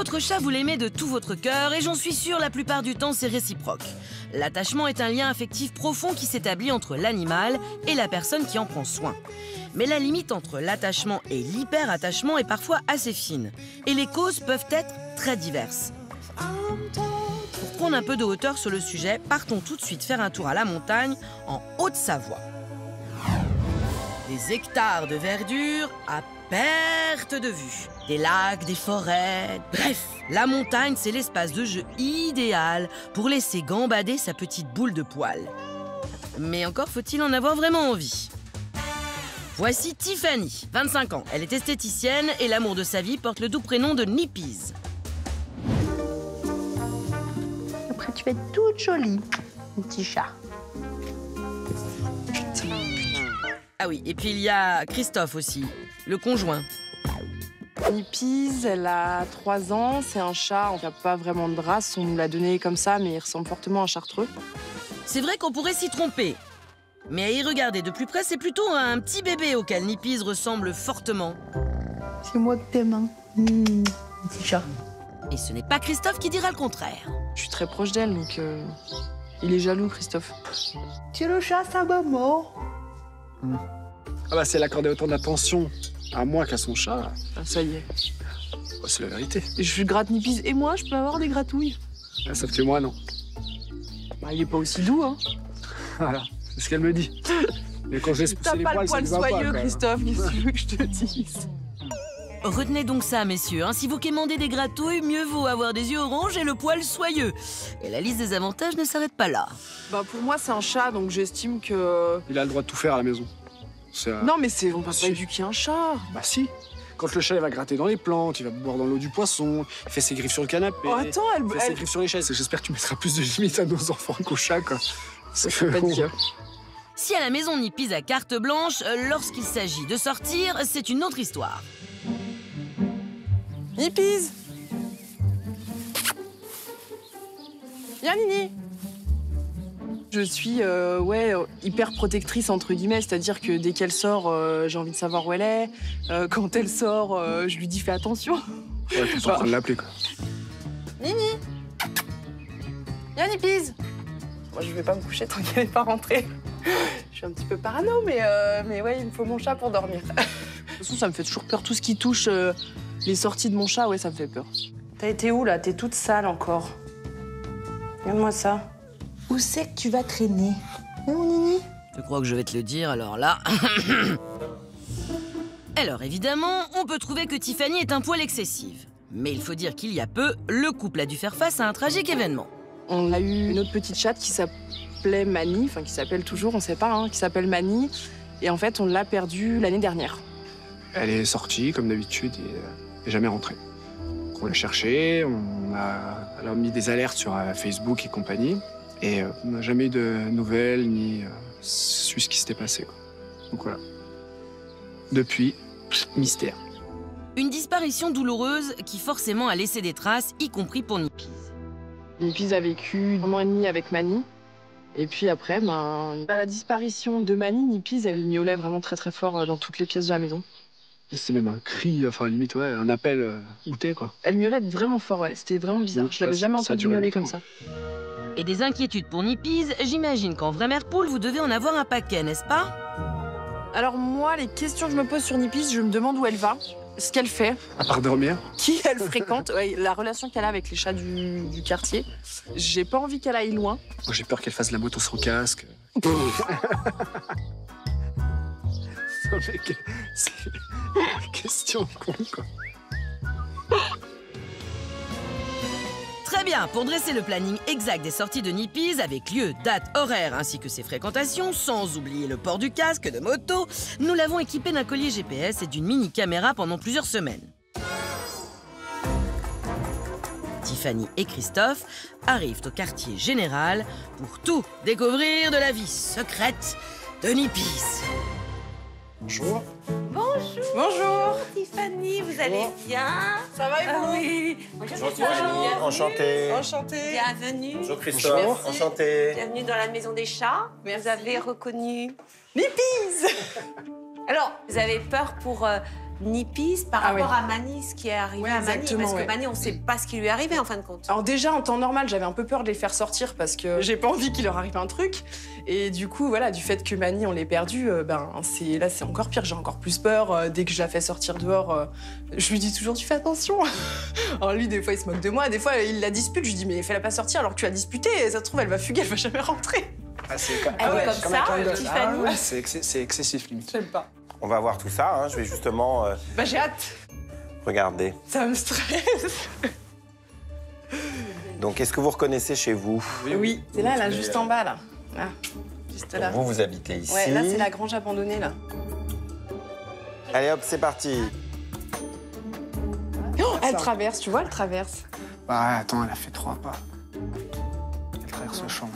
Votre chat, vous l'aimez de tout votre cœur et j'en suis sûre, la plupart du temps, c'est réciproque. L'attachement est un lien affectif profond qui s'établit entre l'animal et la personne qui en prend soin. Mais la limite entre l'attachement et l'hyperattachement est parfois assez fine. Et les causes peuvent être très diverses. Pour prendre un peu de hauteur sur le sujet, partons tout de suite faire un tour à la montagne en Haute-Savoie. Des hectares de verdure à perte de vue. Des lacs, des forêts... Bref, la montagne, c'est l'espace de jeu idéal pour laisser gambader sa petite boule de poil. Mais encore faut-il en avoir vraiment envie. Voici Tiffany, 25 ans. Elle est esthéticienne et l'amour de sa vie porte le doux prénom de Nippies. Après, tu vas être toute jolie, mon petit chat. Ah oui, et puis il y a Christophe aussi, le conjoint. Nippies, elle a 3 ans, c'est un chat, on n'a pas vraiment de race, on nous l'a donné comme ça, mais il ressemble fortement à un chartreux. C'est vrai qu'on pourrait s'y tromper. Mais à y regarder de plus près, c'est plutôt un petit bébé auquel Nippies ressemble fortement. C'est moi que t'aimes, hein. Petit chat. Et ce n'est pas Christophe qui dira le contraire. Je suis très proche d'elle, donc il est jaloux, Christophe. C'est le chat, sa maman. Ah bah, c'est l'accorder autant d'attention à moi qu'à son chat. Ah, ça y est. Bah, c'est la vérité. Je gratte Nippies, et moi, je peux avoir des gratouilles? Ah, sauf que moi, non. Bah, il est pas aussi doux, hein. Voilà, c'est ce qu'elle me dit. Mais quand je laisse pousser T'as les pas poils, le poil ça ne va soyeux, pas, Christophe, qu'est-ce que tu veux que je te dise? Retenez donc ça, messieurs. Si vous quémandez des gratouilles, mieux vaut avoir des yeux oranges et le poil soyeux. Et la liste des avantages ne s'arrête pas là. Bah, pour moi, c'est un chat, donc j'estime que... Il a le droit de tout faire à la maison. Non, mais on peut pas Si. éduquer un chat. Bah si. Quand le chat il va gratter dans les plantes, il va boire dans l'eau du poisson, il fait ses griffes sur le canapé, Oh, attends, il fait ses griffes sur les chaises. J'espère que tu mettras plus de limites à nos enfants qu'aux chats, quoi. C'est pas dire. Si à la maison Nippies a carte blanche, lorsqu'il s'agit de sortir, c'est une autre histoire. Nippies! Viens, Nini! Je suis hyper protectrice, entre guillemets, c'est-à-dire que dès qu'elle sort, j'ai envie de savoir où elle est. Quand elle sort, je lui dis fais attention. Ouais, faut pas en train de l'appeler, quoi. Nini! Viens, Nippies! Moi, je vais pas me coucher tant qu'elle n'est pas rentrée. Je suis un petit peu parano, mais ouais, il me faut mon chat pour dormir. De toute façon, ça me fait toujours peur. Tout ce qui touche les sorties de mon chat, ouais, ça me fait peur. T'as été où, là? T'es toute sale encore. Regarde-moi ça. Où c'est que tu vas traîner, mon Nini? Je crois que je vais te le dire, alors là... Alors évidemment, on peut trouver que Tiffany est un poil excessive. Mais il faut dire qu'il y a peu, le couple a dû faire face à un tragique événement. On a eu une autre petite chatte qui s'appelait Mani, enfin qui s'appelle toujours, on sait pas, hein, qui s'appelle Mani. Et en fait, on l'a perdue l'année dernière. Elle est sortie, comme d'habitude, et jamais rentrée. Donc on l'a cherchée, elle a mis des alertes sur Facebook et compagnie. Et on n'a jamais eu de nouvelles, ni su ce qui s'était passé, quoi. Donc voilà. Depuis, mystère. Une disparition douloureuse qui forcément a laissé des traces, y compris pour Nippies. Nippies a vécu 1 an et demi avec Mani. Et puis après, à la disparition de Mani, Nippies, elle miaulait vraiment très très fort dans toutes les pièces de la maison. C'est même un cri, enfin limite, ouais, un appel outé, quoi. Elle miaulait vraiment fort, ouais. C'était vraiment bizarre. Je l'avais jamais entendu miauler comme ça. Et des inquiétudes pour Nippies, j'imagine qu'en vraie mère poule, vous devez en avoir un paquet, n'est-ce pas? Alors moi, les questions que je me pose sur Nippies, je me demande où elle va, ce qu'elle fait, À part dormir. qui elle fréquente, ouais, la relation qu'elle a avec les chats du quartier. J'ai pas envie qu'elle aille loin. Moi, j'ai peur qu'elle fasse la moto sans casque. Non, mais c'est une question con, quoi. Très bien, pour dresser le planning exact des sorties de Nippies, avec lieu, date, horaire ainsi que ses fréquentations, sans oublier le port du casque de moto, nous l'avons équipé d'un collier GPS et d'une mini-caméra pendant plusieurs semaines. Tiffany et Christophe arrivent au quartier général pour tout découvrir de la vie secrète de Nippies. Bonjour. Bonjour. Bonjour. Tiffany, vous allez bien? Ça va et vous? Oui. Bonjour Tiffany, enchanté. Enchantée. Bienvenue. Bonjour Christophe, Merci. enchanté. Bienvenue dans la maison des chats. Merci. Vous avez reconnu Nippies. Alors, vous avez peur pour Nippies par Ah rapport ouais. à Mani, ce qui est arrivé Ouais, à Mani. exactement, Parce que ouais. Mani, on ne sait pas ce qui lui est arrivé en fin de compte. Alors déjà, en temps normal, j'avais un peu peur de les faire sortir parce que j'ai pas envie qu'il leur arrive un truc. Et du coup, voilà, du fait que Mani, on l'ait perdue, là, c'est encore pire. J'ai encore plus peur. Dès que je la fais sortir dehors, je lui dis toujours, tu fais attention. Alors lui, des fois, il se moque de moi. Des fois, il la dispute. Je lui dis, mais fais-la pas sortir alors que tu l'as disputée. Ça se trouve, elle va fuguer, elle va jamais rentrer. Ah, c'est Elle est comme ça, un gosse. Tiffany. Ah ouais, c'est excessif, limite. J'aime pas. On va voir tout ça, hein. Je vais justement Bah, j'ai hâte. regarder. Ça me stresse. Donc, est-ce que vous reconnaissez chez vous? Oui, c'est là, juste en bas, là. Là, juste là. Donc, vous habitez ici. Ouais, là, c'est la grange abandonnée, là. Allez hop, c'est parti. Oh, elle traverse, tu vois, elle traverse. Bah, attends, elle a fait 3 pas. Elle traverse le champ.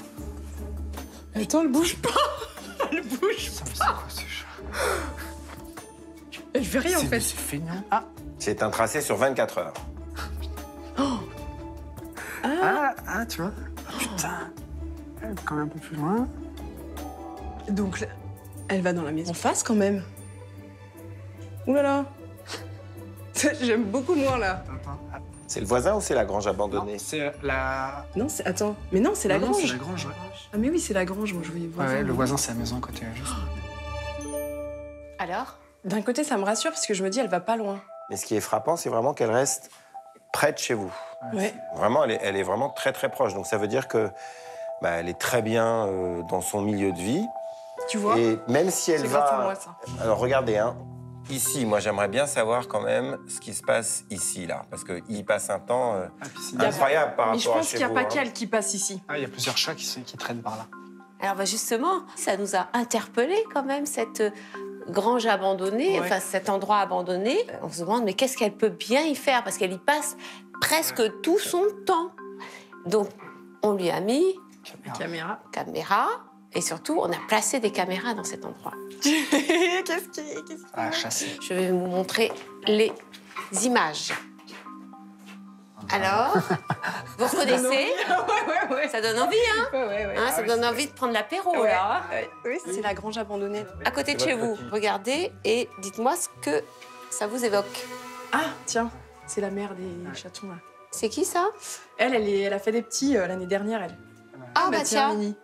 Attends, elle bouge pas. Elle bouge Ça, mais c'est quoi ce chat? Elle fait rien, en fait. C'est feignant. C'est un tracé sur 24 heures. Ah, tu vois. Putain. Elle est quand même un peu plus loin. Donc, là, elle va dans la maison en face, quand même. Ouh là là. J'aime beaucoup moins, là. Attends. C'est le voisin ou c'est la grange abandonnée? C'est la... Non, c'est... Attends. Mais non, c'est la Non, grange. c'est la grange, ouais. Ah, mais oui, c'est la grange. Moi, je voyais voisin. Ouais, le voisin, c'est la maison à côté. Juste. Alors? D'un côté, ça me rassure parce que je me dis, elle va pas loin. Mais ce qui est frappant, c'est vraiment qu'elle reste près de chez vous. Ouais. Vraiment, elle est vraiment très très proche. Donc ça veut dire que elle est très bien dans son milieu de vie. Tu vois? Et même si elle C'est grâce à va... moi, ça. Alors regardez, hein. Ici, moi j'aimerais bien savoir quand même ce qui se passe ici, là. Parce qu'il passe un temps Puis c'est- incroyable par Mais je rapport à pense chez qu'il n'y a vous. pas hein. qu'elle qui passe ici. Ah, il y a plusieurs chats qui traînent par là. Alors bah, justement, ça nous a interpellés quand même, cette grange abandonnée, Ouais. enfin cet endroit abandonné. On se demande, mais qu'est-ce qu'elle peut bien y faire? Parce qu'elle y passe presque tout son temps. Donc, on lui a mis Caméra. caméra et surtout, on a placé des caméras dans cet endroit. Qu'est-ce qui... Ah, chasser. Je vais vous montrer les images. Alors, vous reconnaissez? ouais. Ça donne envie, hein? Ouais. Hein, ça donne envie de prendre l'apéro, Ouais. là. Oui, c'est la grange abandonnée. À côté de C'est chez votre vous, petit. regardez et dites-moi ce que ça vous évoque. Ah, tiens, c'est la mère des chatons, là. C'est qui ça? Elle a fait des petits l'année dernière, elle. Ah bah tiens. Mini.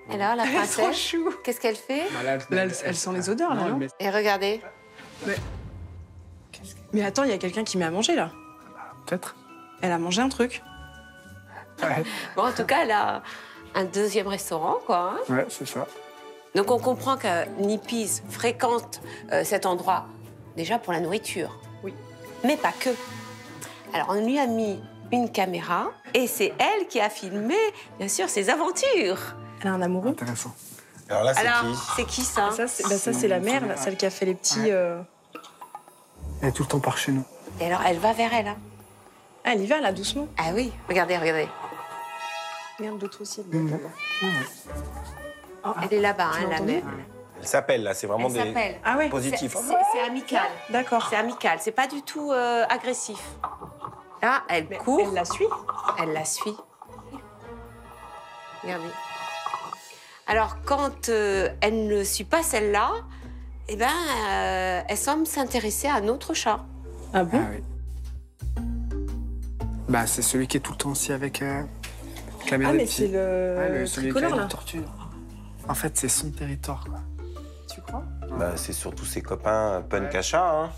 Et là, la Elle est trop princesse, chou. qu'est-ce qu'elle fait? Là, elle sent les odeurs, là, non? Et regardez. Mais attends, il y a quelqu'un qui met à manger, là. Peut-être. Elle a mangé un truc. Ouais, Bon, en tout cas, elle a un deuxième restaurant, quoi. Hein. ouais, c'est ça. Donc on comprend que Nippies fréquente cet endroit déjà pour la nourriture. Oui. Mais pas que. Alors on lui a mis une caméra et c'est elle qui a filmé, bien sûr, ses aventures. Elle a un amoureux. Intéressant. Alors là, c'est Alors, qui? c'est qui ça? Ça, c'est la mère, là, celle qui a fait les petits... Elle est tout le temps par chez nous. Et alors elle va vers elle. Hein. Ah, elle y va, là, doucement. Ah oui, regardez, regardez. Regarde d'autres aussi. Elle est là-bas, Tu hein, l'as la entendu mère. Elle s'appelle, là, c'est vraiment Elle des s'appelle. Ah ouais, C'est positifs. c'est amical. d'accord. C'est amical, c'est pas du tout agressif. Là, elle court. Elle la suit. Elle la suit. Regardez. Alors, quand elle ne suit pas celle-là, eh ben, elle semble s'intéresser à un autre chat. Ah bon? Ah oui. Bah, c'est celui qui est tout le temps aussi avec la mère Ah, des mais petits. c'est le, Ouais, celui qui tricolore, a là. une tortue. En fait, c'est son territoire, quoi. Tu crois? Bah, c'est surtout ses copains punk à chat, hein.